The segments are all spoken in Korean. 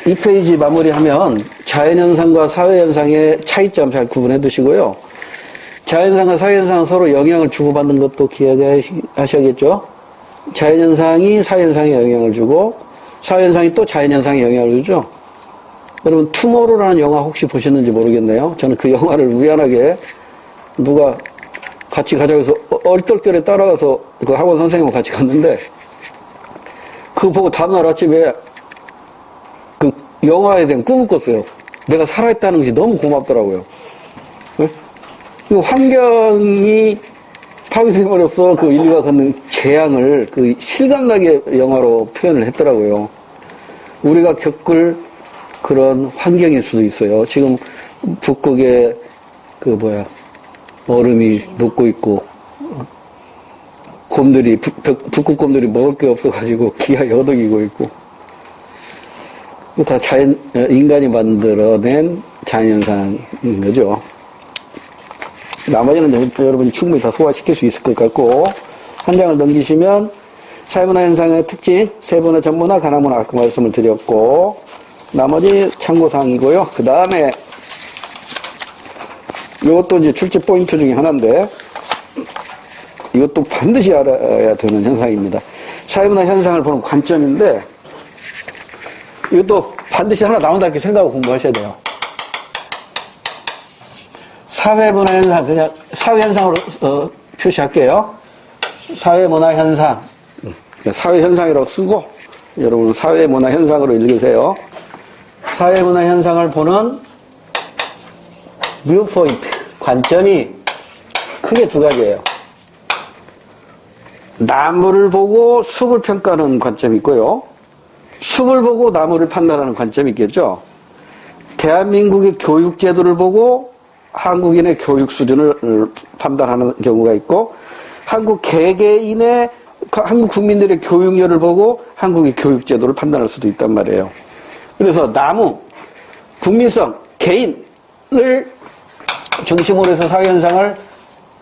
이 페이지 마무리하면 자연현상과 사회현상의 차이점 잘 구분해 두시고요. 자연현상과 사회현상은 서로 영향을 주고받는 것도 기억하셔야겠죠. 자연현상이 사회현상에 영향을 주고 사회현상이 또 자연현상에 영향을 주죠. 여러분 투모로우라는 영화 혹시 보셨는지 모르겠네요. 저는 그 영화를 우연하게 누가 같이 가자고 해서 얼떨결에 따라가서 그 학원 선생님과 같이 갔는데 그거 보고 다음날 아침에 그 영화에 대한 꿈을 꿨어요. 내가 살아있다는 것이 너무 고맙더라고요. 네? 환경이 파괴됨으로써 그 인류가 갖는 재앙을 그 실감나게 영화로 표현을 했더라고요. 우리가 겪을 그런 환경일 수도 있어요. 지금 북극에 얼음이 녹고 있고 곰들이 북극 곰들이 먹을 게 없어가지고 기아에 허덕이고 있고 다 인간이 만들어낸 자연현상인 거죠. 나머지는 여러분이 충분히 다 소화시킬 수 있을 것 같고 한 장을 넘기시면 사회문화 현상의 특징, 세분화, 전문화, 가나문화 아까 말씀을 드렸고 나머지 참고사항이고요. 그 다음에 이것도 이제 출제 포인트 중에 하나인데 이것도 반드시 알아야 되는 현상입니다. 사회문화 현상을 보는 관점인데 이것도 반드시 하나 나온다 이렇게 생각하고 공부하셔야 돼요. 사회문화 현상 그냥 사회현상으로 표시할게요. 사회문화 현상 사회현상이라고 쓰고 여러분 사회문화 현상으로 읽으세요. 사회문화 현상을 보는 뷰포인트 관점이 크게 두 가지예요. 나무를 보고 숲을 평가하는 관점이 있고요. 숲을 보고 나무를 판단하는 관점이 있겠죠. 대한민국의 교육제도를 보고 한국인의 교육 수준을 판단하는 경우가 있고 한국 개개인의 한국 국민들의 교육열을 보고 한국의 교육제도를 판단할 수도 있단 말이에요. 그래서 나무, 국민성, 개인을 중심으로 해서 사회현상을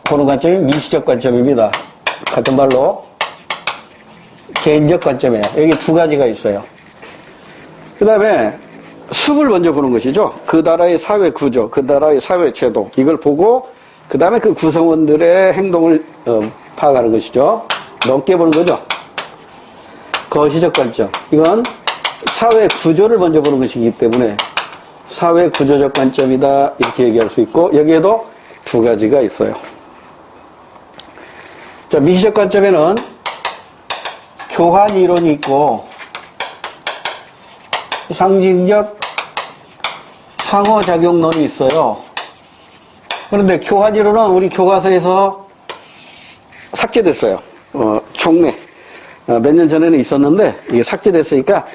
보는 관점이 미시적 관점입니다. 같은 말로 개인적 관점이에요. 여기 두 가지가 있어요. 그 다음에 숲을 먼저 보는 것이죠. 그 나라의 사회 구조, 그 나라의 사회 제도 이걸 보고 그 다음에 그 구성원들의 행동을 파악하는 것이죠. 넓게 보는 거죠. 거시적 관점. 이건 사회 구조를 먼저 보는 것이기 때문에 사회 구조적 관점이다 이렇게 얘기할 수 있고 여기에도 두 가지가 있어요. 자, 미시적 관점에는 교환 이론이 있고 상징적 상호작용론이 있어요. 그런데 교환 이론은 우리 교과서에서 삭제됐어요. 종래. 몇 년 전에는 있었는데 이게 삭제됐으니까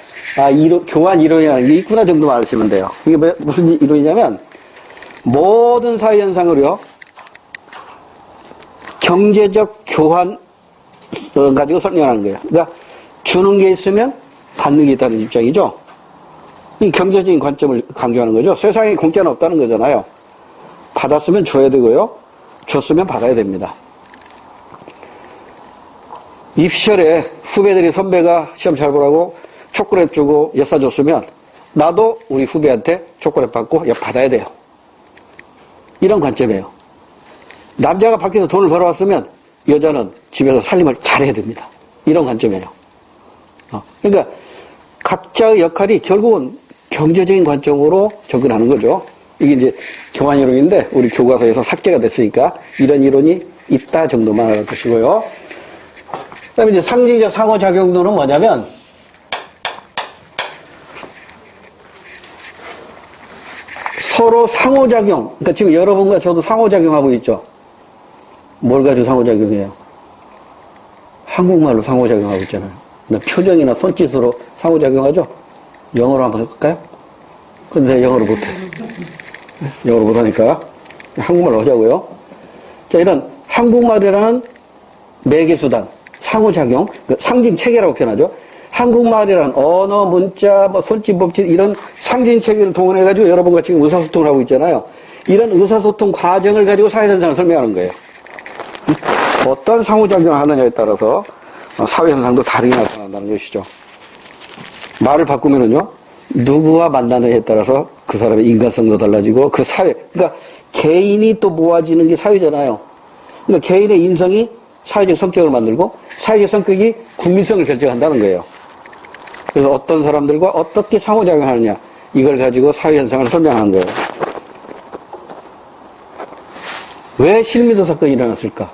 교환 이론이라는 게 있구나 정도만 아시면 돼요. 이게 무슨 이론이냐면 모든 사회 현상을요 경제적 교환 가지고 설명하는 거예요. 그러니까 주는 게 있으면 받는 게 있다는 입장이죠. 이 경제적인 관점을 강조하는 거죠. 세상에 공짜는 없다는 거잖아요. 받았으면 줘야 되고요. 줬으면 받아야 됩니다. 입시절에 후배들이 선배가 시험 잘 보라고 초콜릿 주고 엿사 줬으면 나도 우리 후배한테 초콜릿 받고 받아야 돼요. 이런 관점이에요. 남자가 밖에서 돈을 벌어왔으면 여자는 집에서 살림을 잘해야 됩니다. 이런 관점이에요. 그러니까 각자의 역할이 결국은 경제적인 관점으로 접근하는 거죠. 이게 이제 교환 이론인데 우리 교과서에서 삭제가 됐으니까 이런 이론이 있다 정도만 알아두시고요. 그 다음에 이제 상징적 상호작용론은 뭐냐면 서로 상호작용, 그러니까 지금 여러분과 저도 상호작용하고 있죠. 뭘 가지고 상호작용해요? 한국말로 상호작용하고 있잖아요. 표정이나 손짓으로 상호작용하죠? 영어로 한번 해볼까요? 근데 영어로 못해. 영어로 못하니까 한국말로 하자고요. 자, 이런 한국말이라는 매개수단, 상호작용, 상징체계라고 표현하죠. 한국말이란 언어, 문자, 손짓, 법짓 이런 상징체계를 동원해가지고 여러분과 지금 의사소통을 하고 있잖아요. 이런 의사소통 과정을 가지고 사회현상을 설명하는 거예요. 어떤 상호작용을 하느냐에 따라서 사회현상도 다르게 나타난다는 것이죠. 말을 바꾸면은요, 누구와 만나느냐에 따라서 그 사람의 인간성도 달라지고 그 사회, 그러니까 개인이 또 모아지는 게 사회잖아요. 그러니까 개인의 인성이 사회적 성격을 만들고 사회적 성격이 국민성을 결정한다는 거예요. 그래서 어떤 사람들과 어떻게 상호작용하느냐 이걸 가지고 사회현상을 설명하는 거예요. 왜 실미도 사건이 일어났을까?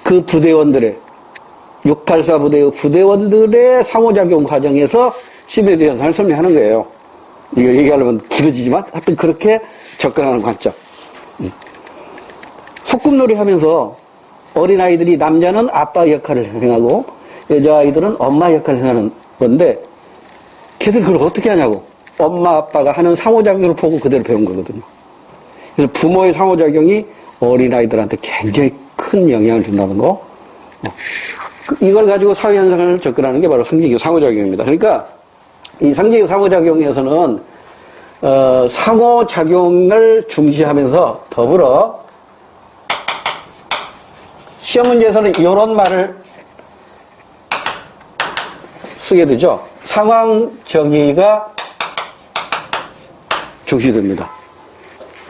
그 부대원들의 684 부대의 부대원들의 상호작용 과정에서 실미도 현상을 설명하는 거예요. 이거 얘기하려면 길어지지만 하여튼 그렇게 접근하는 관점. 소꿉놀이 하면서 어린아이들이 남자는 아빠 역할을 행하고 여자아이들은 엄마 역할을 행하는 건데 걔들 그걸 어떻게 하냐고. 엄마 아빠가 하는 상호작용을 보고 그대로 배운 거거든요. 그래서 부모의 상호작용이 어린아이들한테 굉장히 큰 영향을 준다는 거. 이걸 가지고 사회현상을 접근하는 게 바로 상징적 상호작용입니다. 그러니까 이 상징적 상호작용에서는 상호작용을 중시하면서 더불어 시험 문제에서는 이런 말을 쓰게 되죠. 상황 정의가 중시됩니다.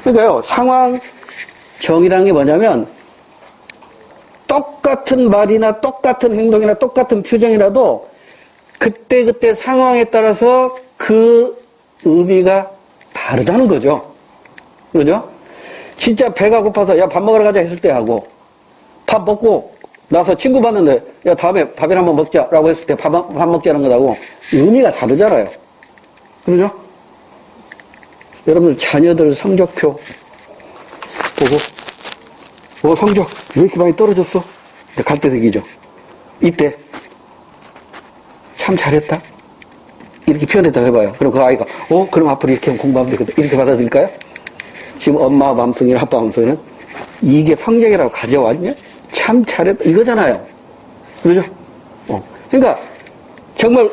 그러니까요, 상황 정의라는 게 뭐냐면 똑같은 말이나 똑같은 행동이나 똑같은 표정이라도 그때그때 상황에 따라서 그 의미가 다르다는 거죠. 그죠? 진짜 배가 고파서 야, 밥 먹으러 가자 했을 때 하고 밥 먹고 나서 친구 봤는데 야, 다음에 밥이나 한번 먹자라고 했을 때 밥 먹자는 거하고 의미가 다르잖아요. 그러죠? 여러분들 자녀들 성적표 보고 성적 왜 이렇게 많이 떨어졌어? 갈대색이죠. 이때 참 잘했다 이렇게 표현했다고 해봐요. 그럼 그 아이가 그럼 앞으로 이렇게 공부하면 되겠다 이렇게 받아들일까요? 지금 엄마 마음속이나 아빠 마음속에는 이게 성적이라고 가져왔냐? 참 잘했다 이거잖아요. 그러죠? 그러니까 정말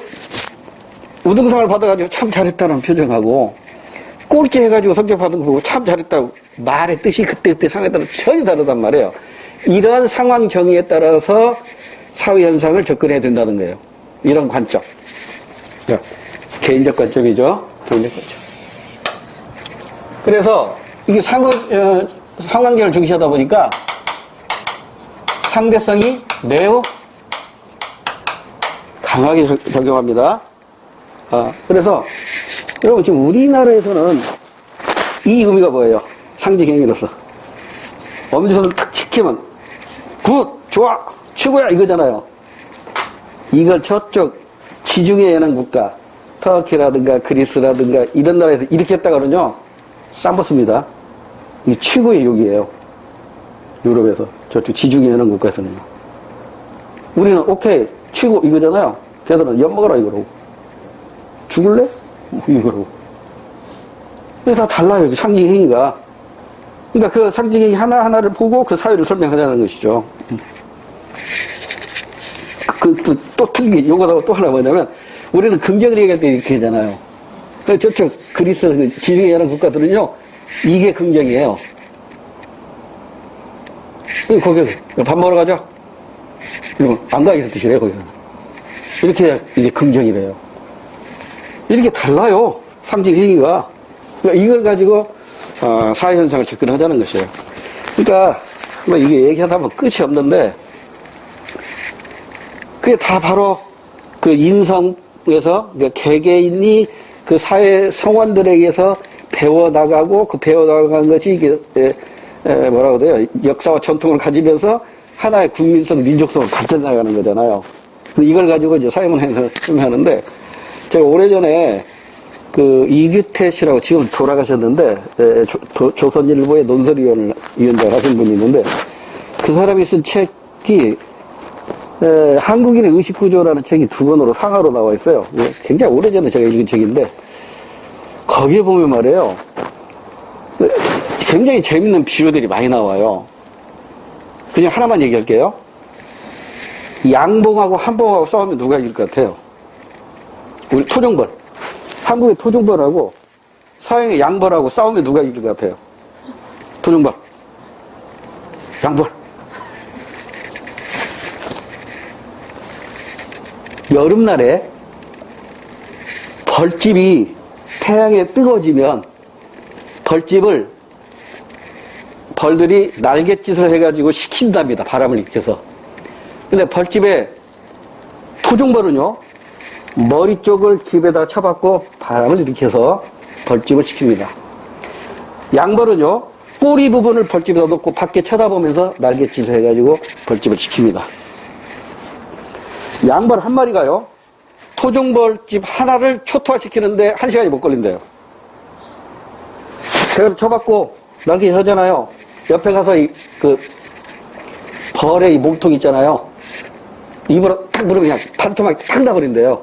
우등상을 받아가지고 참 잘했다는 표정하고 꼴찌 해가지고 성적 받은 거 보고 참 잘했다고 말의 뜻이 그때 상황에 따라 전혀 다르단 말이에요. 이러한 상황 정의에 따라서 사회현상을 접근해야 된다는 거예요. 이런 관점. 개인적 관점이죠. 개인적 관점. 그래서 이게 상관계를 중시하다 보니까 상대성이 매우 강하게 적용합니다. 그래서 여러분 지금 우리나라에서는 이 의미가 뭐예요? 상징행위로서. 엄지손을 탁 지키면 굿! 좋아! 최고야! 이거잖아요. 이걸 저쪽 지중해 연안 국가 터키라든가 그리스라든가 이런 나라에서 이렇게 했다가는요 쌈벗습니다. 이게 최고의 욕이에요. 유럽에서 저쪽 지중해 연안 국가에서는요. 우리는 오케이 최고 이거잖아요. 걔들은 엿먹어라 이거라고. 죽을래? 이거라고. 이게 다 달라요. 상징 행위가. 그러니까 그 상징 행위 하나하나를 보고 그 사회를 설명하자는 것이죠. 또 틀린 요거하고 또 하나 뭐냐면 우리는 긍정을 얘기할 때 이렇게 하잖아요. 저쪽 그리스 지중해 여러 국가들은요 이게 긍정이에요. 거기 밥 먹으러 가자. 이러면 안 가겠어 드시래요 거기서는. 이렇게 해야 이게 긍정이래요. 이렇게 달라요. 상징 행위가. 그러니까 이걸 가지고 사회현상을 접근하자는 것이에요. 그러니까 뭐 이게 얘기하다 보면 끝이 없는데 그게 다 바로 그 인성에서 그러니까 개개인이 그 사회 성원들에게서 배워나가고 그 배워나간 것이 이게 뭐라고 해요? 역사와 전통을 가지면서 하나의 국민성, 민족성을 발전해나가는 거잖아요. 이걸 가지고 이제 사회문화에서 하는데 제가 오래전에 그 이규태 씨라고 지금 돌아가셨는데 조선일보의 논설위원장을 하신 분이 있는데 그 사람이 쓴 책이 한국인의 의식구조라는 책이 2권으로 상하로 나와 있어요. 굉장히 오래전에 제가 읽은 책인데 거기에 보면 말이에요. 굉장히 재밌는 비유들이 많이 나와요. 그냥 하나만 얘기할게요. 양봉하고 한봉하고 싸우면 누가 이길 것 같아요? 우리 토종벌. 한국의 토종벌하고 서양의 양벌하고 싸우면 누가 이길 것 같아요? 토종벌. 양벌. 여름날에 벌집이 태양에 뜨거워지면 벌들이 날갯짓을 해가지고 식힌답니다. 바람을 일으켜서. 근데 벌집의 토종벌은요, 머리 쪽을 집에다 쳐박고 바람을 일으켜서 벌집을 식힙니다. 양벌은요, 꼬리 부분을 벌집에다 놓고 밖에 쳐다보면서 날갯짓을 해가지고 벌집을 식힙니다. 양벌 한 마리가요, 토종벌집 하나를 초토화시키는데 1시간이 못 걸린대요. 제가 쳐박고 날갯짓 하잖아요. 옆에 가서 벌의 이 몸통 있잖아요. 입으로 탁 물으면 그냥 반토막이 탁 나버린대요.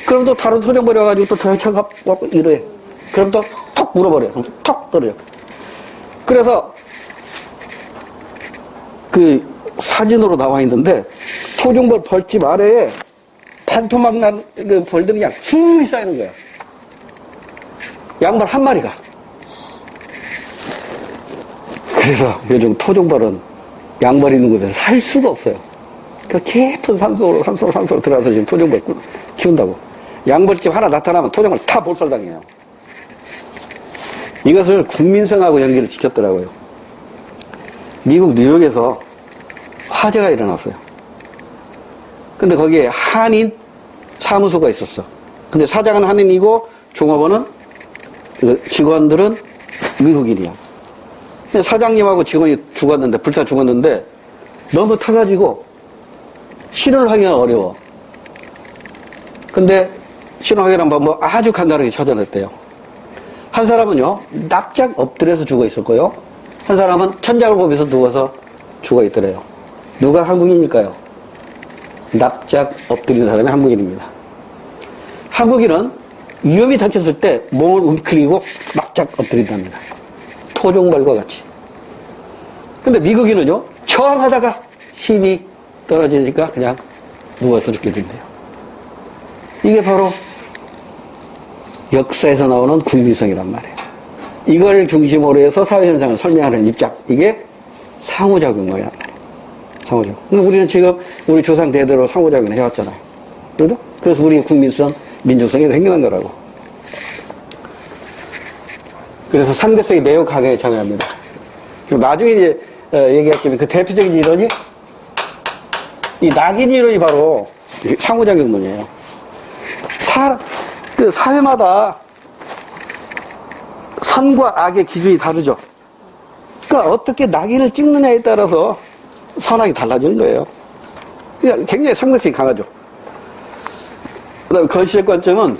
그럼 또 다른 토종벌이 와가지고 또 차가고 이래. 그럼 또 턱 물어버려요. 턱 떨어져. 그래서 그 사진으로 나와 있는데 토종벌 벌집 아래에 반토막 난 그 벌들이 그냥 숭이 쌓이는 거예요. 양벌 한 마리가. 그래서 요즘 토종벌은 양벌 있는 곳에서 살 수가 없어요. 그 깊은 산소로 들어가서 지금 토종벌 키운다고. 양벌집 하나 나타나면 토종벌 다 몰살당해요. 이것을 국민성하고 연계를 지켰더라고요. 미국 뉴욕에서 화재가 일어났어요. 근데 거기에 한인 사무소가 있었어. 근데 사장은 한인이고 종업원은 직원들은 미국인이야. 근데 사장님하고 직원이 불타 죽었는데 너무 타가지고 신원 확인이 어려워. 근데 신원 확인한 방법 아주 간단하게 찾아냈대요. 한 사람은요, 납작 엎드려서 죽어 있었고요. 한 사람은 천장을 보면서 누워서 죽어 있더래요. 누가 한국인일까요? 납작 엎드리는 사람이 한국인입니다. 한국인은 위험이 닥쳤을 때 몸을 움츠리고 납작 엎드린답니다. 토종벌과 같이. 근데 미국인은요, 저항하다가 힘이 떨어지니까 그냥 누워서 죽게 된대요. 이게 바로 역사에서 나오는 국민성이란 말이에요. 이걸 중심으로 해서 사회현상을 설명하는 입장. 이게 상호작용이란 말이에요. 상호작용. 우리는 지금 우리 조상 대대로 상호작용을 해왔잖아요. 그죠? 그래서 우리의 국민성, 민족성이 생겨난 거라고. 그래서 상대성이 매우 강하게 작용합니다. 나중에 이제 얘기했지만 그 대표적인 이론이 이 낙인 이론이 바로 상호작용론이에요. 그 사회마다 선과 악의 기준이 다르죠. 그러니까 어떻게 낙인을 찍느냐에 따라서 선악이 달라지는 거예요. 그러니까 굉장히 상대성이 강하죠. 그 다음에 거시적 관점은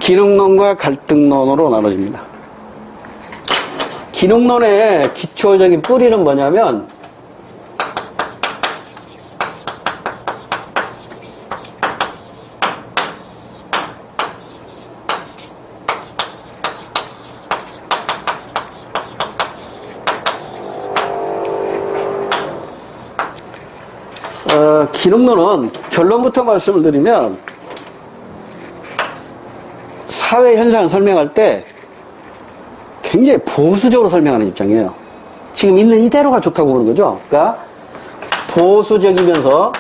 기능론과 갈등론으로 나눠집니다. 기능론의 기초적인 뿌리는 뭐냐면 기능론은 결론부터 말씀을 드리면 사회 현상을 설명할 때 굉장히 보수적으로 설명하는 입장이에요. 지금 있는 이대로가 좋다고 보는 거죠. 그러니까 보수적이면서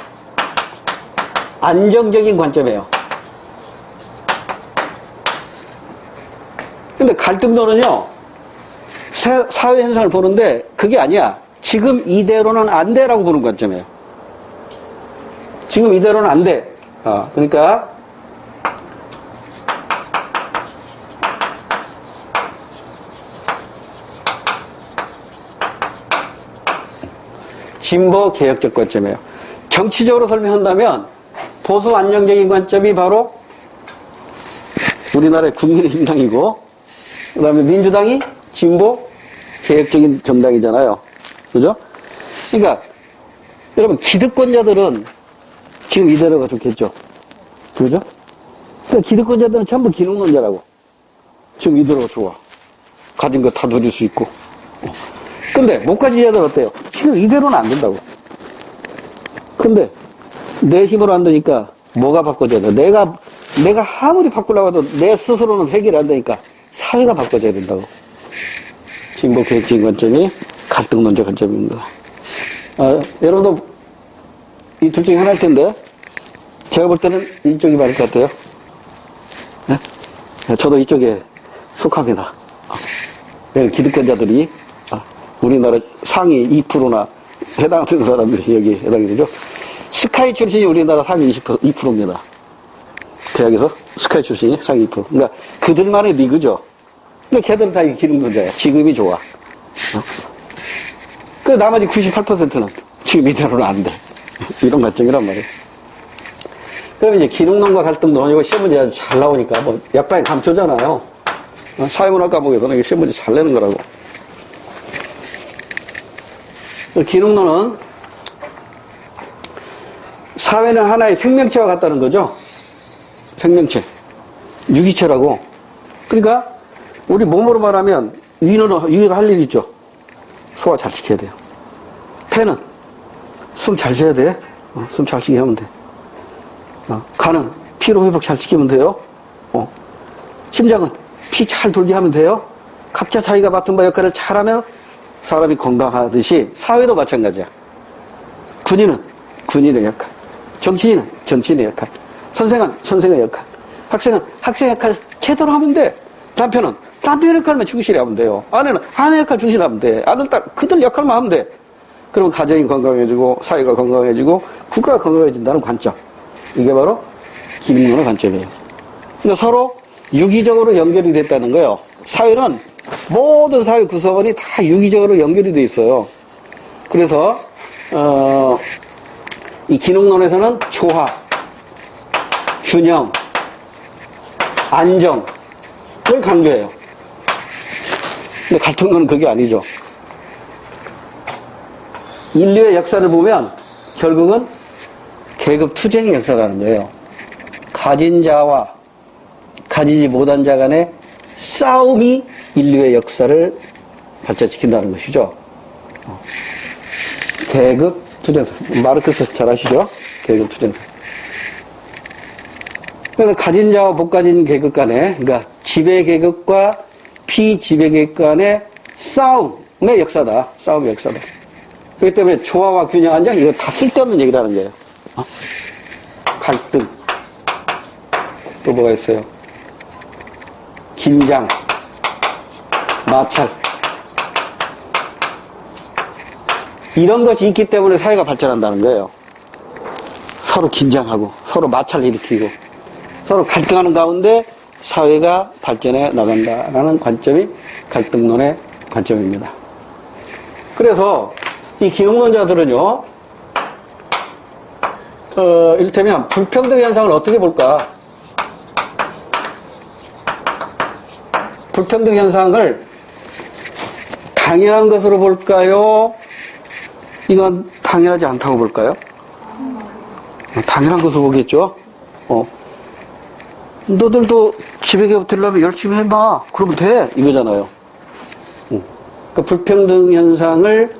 안정적인 관점이에요. 근데 갈등론은요, 사회 현상을 보는데 그게 아니야. 지금 이대로는 안 돼라고 보는 관점이에요. 지금 이대로는 안 돼. 그러니까 진보 개혁적 관점이에요. 정치적으로 설명한다면 보수 안정적인 관점이 바로 우리나라의 국민의힘당이고, 그 다음에 민주당이 진보 개혁적인 정당이잖아요. 그죠? 그러니까 여러분, 기득권자들은 지금 이대로가 좋겠죠. 그죠? 그러니까 기득권자들은 전부 기능론자라고. 지금 이대로가 좋아. 가진 거 다 누릴 수 있고. 근데 못 가진 자들 어때요? 지금 이대로는 안 된다고. 근데 내 힘으로 안 되니까 뭐가 바꿔줘야 돼? 내가 아무리 바꾸려고 해도 내 스스로는 해결이 안 되니까 사회가 바꿔줘야 된다고. 진보 계획적인 관점이 갈등론자 관점입니다. 여러분도 이 둘 중에 하나일 텐데, 제가 볼 때는 이쪽이 맞을 것 같아요. 네? 저도 이쪽에 속합니다. 기득권자들이 우리나라 상위 2%나 해당되는 사람들이 여기 해당이 되죠. 스카이 출신이 우리나라 상위 2%입니다. 대학에서 스카이 출신이 상위 2%. 그러니까 그들만의 리그죠. 그러니까 걔들은 다 기능론자야. 지금이 좋아. 그 나머지 98%는 지금 이대로는 안 돼. 이런 관점이란 말이에요. 그럼 이제 기능론과 갈등론, 이거 시험 문제 아주 잘 나오니까, 뭐, 약방이 감초잖아요. 사회문화 과목에서는 이게 시험 문제 잘 내는 거라고. 기능론은 사회는 하나의 생명체와 같다는 거죠. 생명체. 유기체라고. 그러니까, 우리 몸으로 말하면, 위가 할 일이 있죠. 소화 잘 시켜야 돼요. 폐는 숨 잘 쉬어야 돼. 숨 잘 쉬게 하면 돼. 간은 피로회복 잘 시키면 돼요. 심장은 피 잘 돌게 하면 돼요. 각자 자기가 맡은 바 역할을 잘하면 사람이 건강하듯이 사회도 마찬가지야. 군인은 군인의 역할, 정치인은 정치인의 역할, 선생은 선생의 역할, 학생은 학생의 역할을 제대로 하면 돼. 남편은 남편 역할만 충실히 하면 돼요. 아내는 아내 역할 충실히 하면 돼. 아들, 딸, 그들 역할만 하면 돼. 그러면 가정이 건강해지고 사회가 건강해지고 국가가 건강해진다는 관점. 이게 바로 기능론의 관점이에요. 그러니까 서로 유기적으로 연결이 됐다는 거예요. 사회는 모든 사회 구성원이 다 유기적으로 연결이 돼 있어요. 그래서 이 기능론에서는 조화, 균형, 안정을 강조해요. 근데 갈등론은 그게 아니죠. 인류의 역사를 보면 결국은 계급 투쟁의 역사라는 거예요. 가진 자와 가지지 못한 자 간의 싸움이 인류의 역사를 발전시킨다는 것이죠. 계급 투쟁사. 마르크스 잘 아시죠? 계급 투쟁사. 그래서 가진 자와 못 가진 계급 간의, 그러니까 지배 계급과 피지배 계급 간의 싸움의 역사다. 싸움의 역사다. 그렇기 때문에 조화와 균형, 안정, 이거 다 쓸데없는 얘기라는 거예요. 갈등. 또 뭐가 있어요? 긴장, 마찰. 이런 것이 있기 때문에 사회가 발전한다는 거예요. 서로 긴장하고, 서로 마찰을 일으키고, 서로 갈등하는 가운데 사회가 발전해 나간다라는 관점이 갈등론의 관점입니다. 그래서 이 기능론자들은요, 이를테면 불평등 현상을 어떻게 볼까? 불평등 현상을 당연한 것으로 볼까요? 이건 당연하지 않다고 볼까요? 당연한 것으로 보겠죠? 너들도 지배계급 되려면 열심히 해봐. 그러면 돼. 이거잖아요. 그러니까 불평등 현상을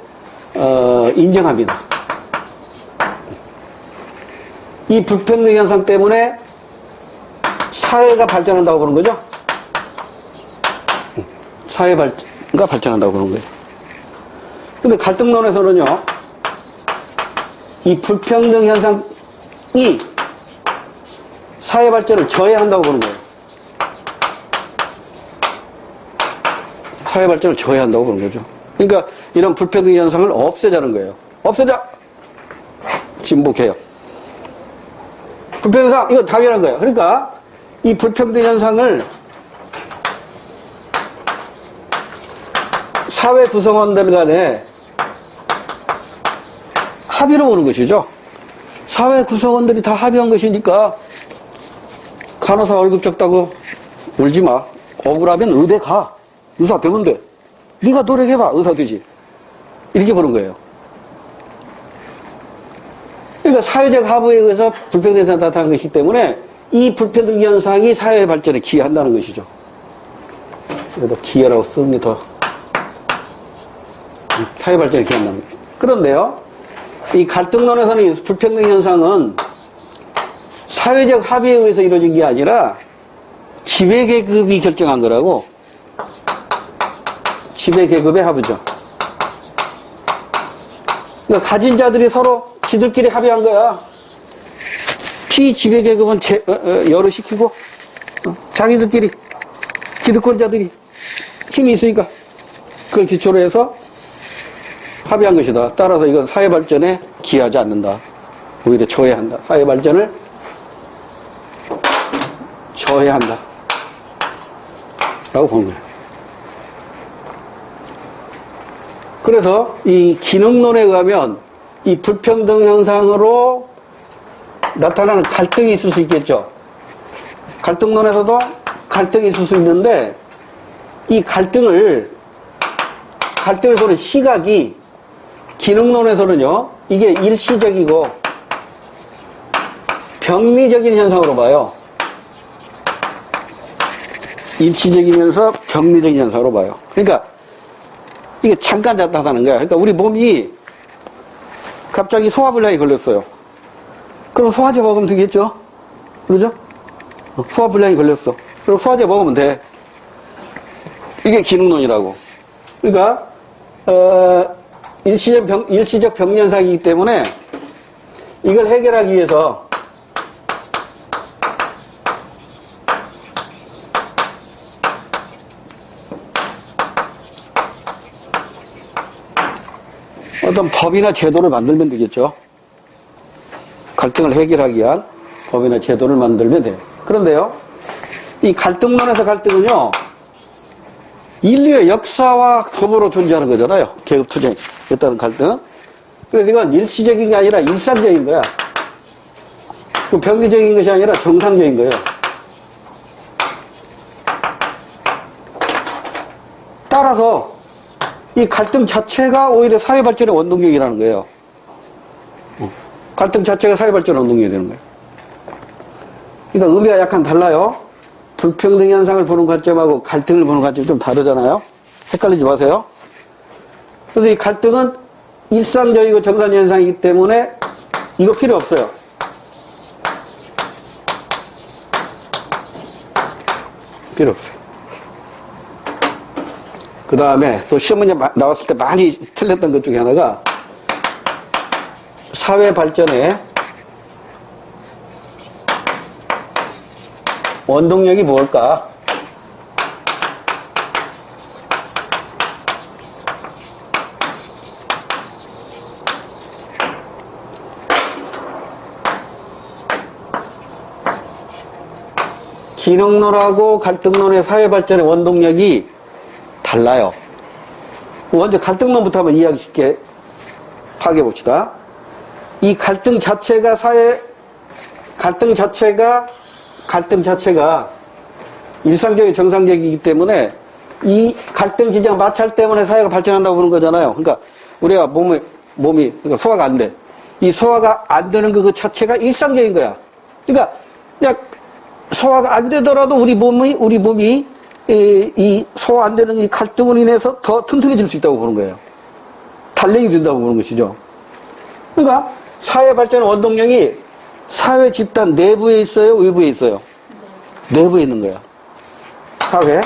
인정합니다. 이 불평등 현상 때문에 사회가 발전한다고 보는 거죠? 사회가 발전한다고 보는 거예요. 근데 갈등론에서는요, 이 불평등 현상이 사회 발전을 저해한다고 보는 거예요. 사회 발전을 저해한다고 보는 거죠. 그러니까 이런 불평등 현상을 없애자는 거예요. 없애자! 진보개혁. 불평등 현상, 이거 당연한 거예요. 그러니까 이 불평등 현상을 사회 구성원들 간에 합의로 보는 것이죠. 사회 구성원들이 다 합의한 것이니까 간호사 월급 적다고 울지 마. 억울하면 의대 가. 의사 되면 돼. 네가 노력해봐. 의사 되지. 이렇게 보는 거예요. 그러니까 사회적 합의에 의해서 불평등 현상이 나타나는 것이기 때문에 이 불평등 현상이 사회 발전에 기여한다는 것이죠. 그래도 기여라고 쓰는 게 더 사회 발전에 기여한다는 거예요. 그런데요, 이 갈등론에서는 이 불평등 현상은 사회적 합의에 의해서 이루어진 게 아니라 지배계급이 결정한 거라고. 지배계급의 합의죠. 그러니까 가진 자들이 서로 지들끼리 합의한 거야. 피지배계급은 열을 시키고 자기들끼리 기득권자들이 힘이 있으니까 그걸 기초로 해서 합의한 것이다. 따라서 이건 사회발전에 기여하지 않는다. 오히려 저해한다. 사회발전을 저해한다. 라고 보는 거예요. 그래서 이 기능론에 의하면 이 불평등 현상으로 나타나는 갈등이 있을 수 있겠죠. 갈등론에서도 갈등이 있을 수 있는데 이 갈등을 보는 시각이 기능론에서는요, 이게 일시적이고 병리적인 현상으로 봐요. 일시적이면서 병리적인 현상으로 봐요. 그러니까 이게 잠깐 나타나는 거야. 그러니까 우리 몸이 갑자기 소화불량이 걸렸어요. 그럼 소화제 먹으면 되겠죠? 그러죠? 소화불량이 걸렸어. 그럼 소화제 먹으면 돼. 이게 기능론이라고. 그러니까 일시적 병리현상이기 때문에 이걸 해결하기 위해서 어떤 법이나 제도를 만들면 되겠죠. 갈등을 해결하기 위한 법이나 제도를 만들면 돼요. 그런데요, 이 갈등론에서 갈등은요, 인류의 역사와 더불어 존재하는 거잖아요. 계급투쟁에 따른 갈등. 그래서 이건 일시적인 게 아니라 일상적인 거야. 병리적인 것이 아니라 정상적인 거예요. 따라서 이 갈등 자체가 오히려 사회발전의 원동력이라는 거예요. 갈등 자체가 사회발전의 원동력이 되는 거예요. 그러니까 의미가 약간 달라요. 불평등 현상을 보는 관점하고 갈등을 보는 관점이 좀 다르잖아요. 헷갈리지 마세요. 그래서 이 갈등은 일상적이고 정상 현상이기 때문에 이거 필요 없어요. 필요 없어요. 그 다음에 또 시험 문제 나왔을 때 많이 틀렸던 것 중에 하나가 사회 발전에 원동력이 뭘까? 기능론하고 갈등론의 사회 발전의 원동력이 달라요. 먼저 갈등론부터 한번 이해하기 쉽게 파악해 봅시다. 이 갈등 자체가 갈등 자체가 일상적인 정상적이기 때문에 이 갈등 기장 마찰 때문에 사회가 발전한다고 그러는 거잖아요. 그러니까 우리가 몸이 그러니까 소화가 안 돼. 이 소화가 안 되는 그 자체가 일상적인 거야. 그러니까 그냥 소화가 안 되더라도 우리 몸이 이 소화 안 되는 이 갈등으로 인해서 더 튼튼해질 수 있다고 보는 거예요. 단련이 된다고 보는 것이죠. 그러니까 사회 발전의 원동력이 사회 집단 내부에 있어요? 외부에 있어요? 내부에 있는 거야. 사회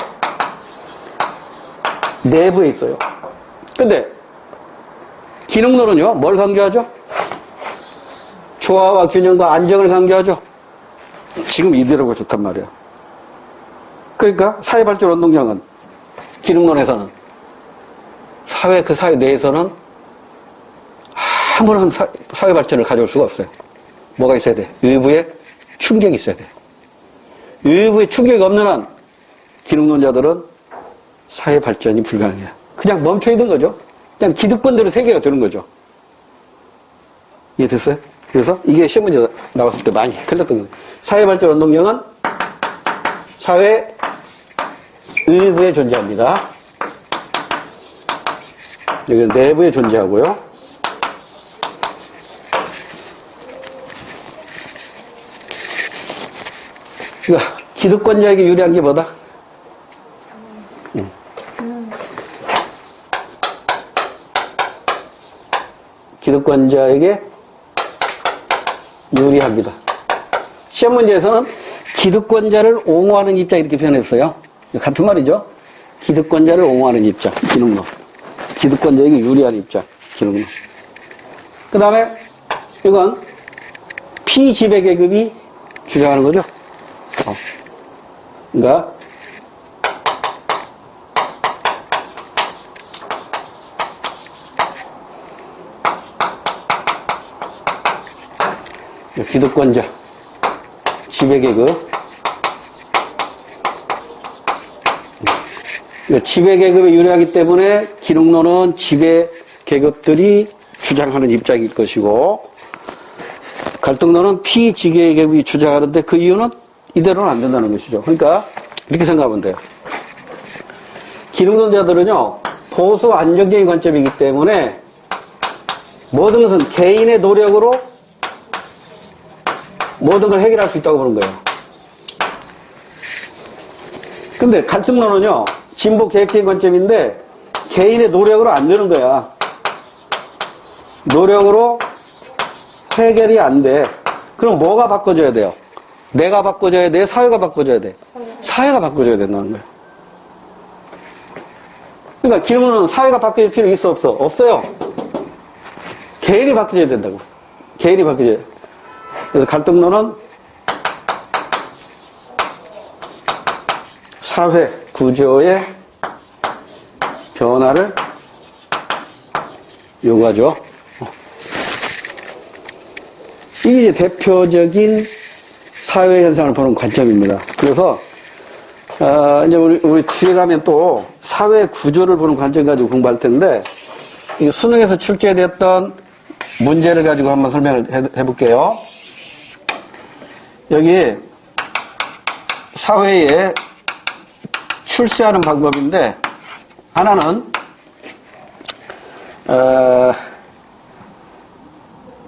내부에 있어요. 근데 기능론은요, 뭘 강조하죠? 조화와 균형과 안정을 강조하죠. 지금 이대로가 좋단 말이에요. 그러니까 사회 발전 원동력은 기능론에서는 그 사회 내에서는 아무런 사회 발전을 가져올 수가 없어요. 뭐가 있어야 돼? 외부에 충격이 있어야 돼. 외부에 충격이 없는 한 기능론자들은 사회 발전이 불가능해요. 그냥 멈춰있는 거죠. 그냥 기득권대로 세계가 되는 거죠. 이해됐어요? 그래서 이게 시험 문제 나왔을 때 많이 틀렸던 거예요. 사회 발전 원동력은 사회 외부에 존재합니다. 여기는 내부에 존재하고요. 그러니까 기득권자에게 유리한 게 뭐다? 기득권자에게 유리합니다. 시험 문제에서는 기득권자를 옹호하는 입장 이렇게 표현했어요. 같은 말이죠. 기득권자를 옹호하는 입장, 기능론. 기득권자에게 유리한 입장, 기능론. 그 다음에 이건 피지배계급이 주장하는 거죠. 그러니까 기득권자, 지배계급. 지배계급에 유리하기 때문에 기능론은 지배계급들이 주장하는 입장일 것이고, 갈등론은 피지배계급이 주장하는데 그 이유는 이대로는 안 된다는 것이죠. 그러니까 이렇게 생각하면 돼요. 기능론자들은요, 보수 안정적인 관점이기 때문에 모든 것은 개인의 노력으로 모든 걸 해결할 수 있다고 보는 거예요. 근데 갈등론은요, 진보 계획적인 관점인데 개인의 노력으로 안 되는 거야. 노력으로 해결이 안 돼. 그럼 뭐가 바꿔줘야 돼요? 내가 바꿔줘야 돼? 사회가 바꿔줘야 돼? 사회가 바꿔줘야 된다는 거예요. 그러니까 기능론은 사회가 바뀌어줄 필요 있어 없어? 없어요. 개인이 바뀌어야 된다고. 개인이 바뀌어야 돼. 그래서 갈등론은 사회 구조의 변화를 요구하죠. 이게 이제 대표적인 사회 현상을 보는 관점입니다. 그래서 이제 우리 뒤에 가면 또 사회 구조를 보는 관점 가지고 공부할 텐데, 이 수능에서 출제됐던 문제를 가지고 한번 설명을 해볼게요. 여기 사회에 출세하는 방법인데, 하나는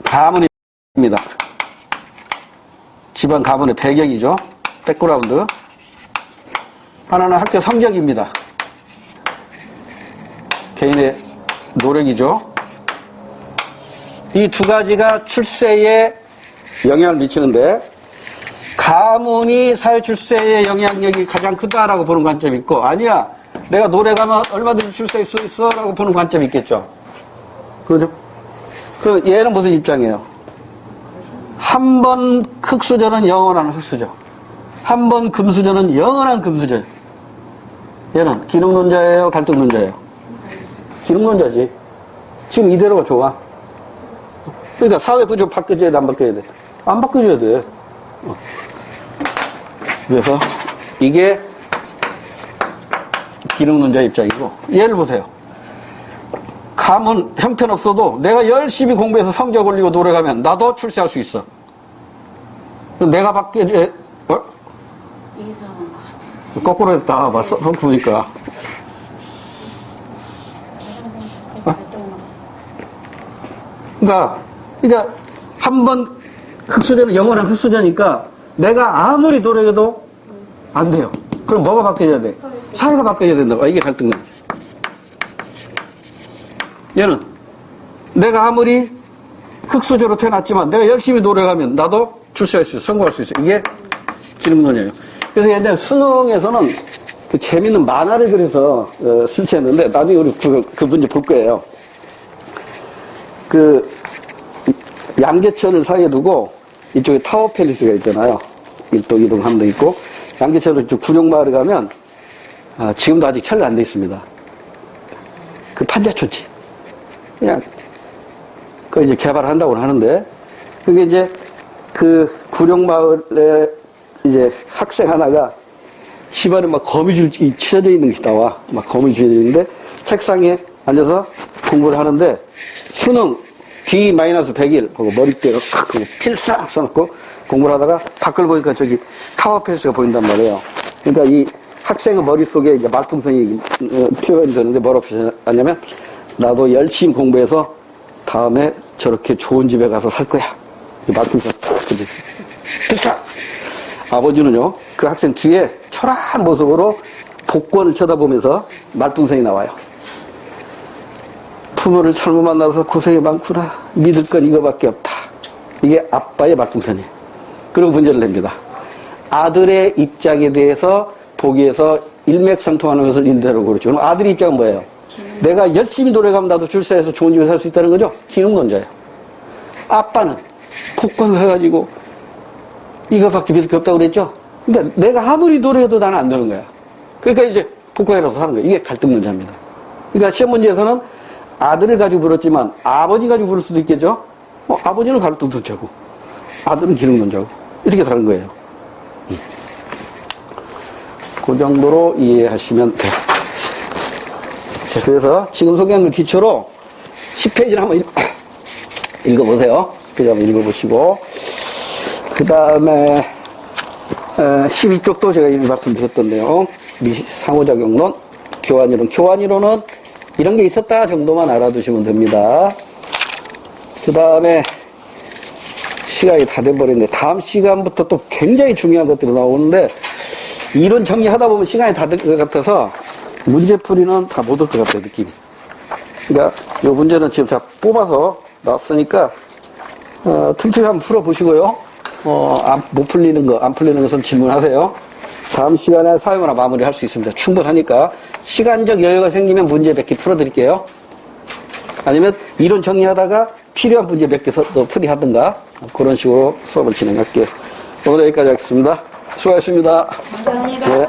가문입니다. 집안 가문의 배경이죠. 백그라운드. 하나는 학교 성적입니다. 개인의 노력이죠. 이 두 가지가 출세에 영향을 미치는데, 가문이 사회 출세의 영향력이 가장 크다라고 보는 관점이 있고, 아니야, 내가 노력하면 얼마든지 출세할 수 있어 라고 보는 관점이 있겠죠. 그렇죠? 그럼 얘는 무슨 입장이에요? 한 번 흑수저는 영원한 흑수저, 한 번 금수저는 영원한 금수저. 얘는 기능론자예요, 갈등론자예요? 기능론자지. 지금 이대로가 좋아. 그러니까 사회 구조 바뀌어줘야 돼, 안 바뀌어야 돼? 안 바뀌어줘야 돼. 그래서 이게 기능론자 입장이고, 예를 보세요. 가문 형편없어도 내가 열심히 공부해서 성적 올리고 노력하면 나도 출세할 수 있어. 내가 바뀌어줘야, 이상한 것 같은데. 거꾸로 했다. 봤어? 성 보니까. 그러니까 한 번 흑수저는 영원한 흑수저니까 내가 아무리 노력해도 안 돼요. 그럼 뭐가 바뀌어야 돼? 사회가 바뀌어야 된다고. 이게 갈등론. 얘는 내가 아무리 흑수저로 태어났지만 내가 열심히 노력하면 나도 출세할 수 있어. 성공할 수 있어. 이게 기능론이에요. 그래서 옛날 수능에서는 그 재밌는 만화를 그려서 실시했는데, 나중에 우리 그 문제 볼 거예요. 그 양재천을 사이에 두고 이쪽에 타워팰리스가 있잖아요. 1동, 2동, 3동 있고, 양재천을 쭉 구룡마을에 가면 지금도 아직 철거 안 돼 있습니다. 그 판자촌지. 그냥 그 이제 개발한다고 하는데, 그게 이제 그 구룡마을에 이제 학생 하나가 집안에 막 거미줄이 치어져 있는 것이 나와. 막 거미줄이 있는데 책상에 앉아서 공부를 하는데, 수능 D-100일 하고 머리띠를 싹 필싹 써놓고 공부를 하다가 밖을 보니까 저기 타워팰리스가 보인단 말이에요. 그러니까 이 학생의 머릿속에 이제 말풍선이 표현이 되는데 뭐라고 표현하냐면, 나도 열심히 공부해서 다음에 저렇게 좋은 집에 가서 살 거야. 이 말풍선 탁 던졌어요. 필싹! 아버지는요, 그 학생 뒤에 초라한 모습으로 복권을 쳐다보면서 말풍선이 나와요. 부모를 잘못 만나서 고생이 많구나. 믿을 건 이거밖에 없다. 이게 아빠의 말풍선이에요. 그리고 문제를 냅니다. 아들의 입장에 대해서 보기에서 일맥상통하는 것을 인대로 그렇죠. 그럼 아들의 입장은 뭐예요? 내가 열심히 노력하면 나도 출세해서 좋은 집에 살 수 있다는 거죠? 기능론자예요. 아빠는 폭발을 해가지고 이거밖에 믿을 게 없다고 그랬죠? 근데 내가 아무리 노력해도 나는 안 되는 거야. 그러니까 이제 폭발해서 하는 거야. 이게 갈등 문제입니다. 그러니까 시험 문제에서는 아들을 가지고 물었지만 아버지 가지고 물을 수도 있겠죠? 아버지는 가로등 던자고 아들은 기름 던자고 이렇게 다른 거예요. 그 정도로 이해하시면 돼요. 자, 그래서 지금 소개한 걸 기초로 10페이지를 한번 읽어보세요. 10페이지 한번 읽어보시고 그 다음에 12쪽도 제가 이미 말씀드렸던데요. 상호작용론, 교환이론. 교환이론은 이런 게 있었다 정도만 알아두시면 됩니다. 그 다음에 시간이 다 돼버렸는데 다음 시간부터 또 굉장히 중요한 것들이 나오는데 이론 정리하다 보면 시간이 다 될 것 같아서 문제풀이는 다 못 올 것 같아요, 느낌이. 그러니까 이 문제는 지금 다 뽑아서 나왔으니까 틈틈이 한번 풀어보시고요. 못 풀리는 거, 안 풀리는 것은 질문하세요. 다음 시간에 사회문화 마무리 할 수 있습니다. 충분하니까 시간적 여유가 생기면 문제 몇 개 풀어드릴게요. 아니면 이론 정리하다가 필요한 문제 몇 개 더 풀이하든가 그런 식으로 수업을 진행할게요. 오늘 여기까지 하겠습니다. 수고하셨습니다. 감사합니다. 네.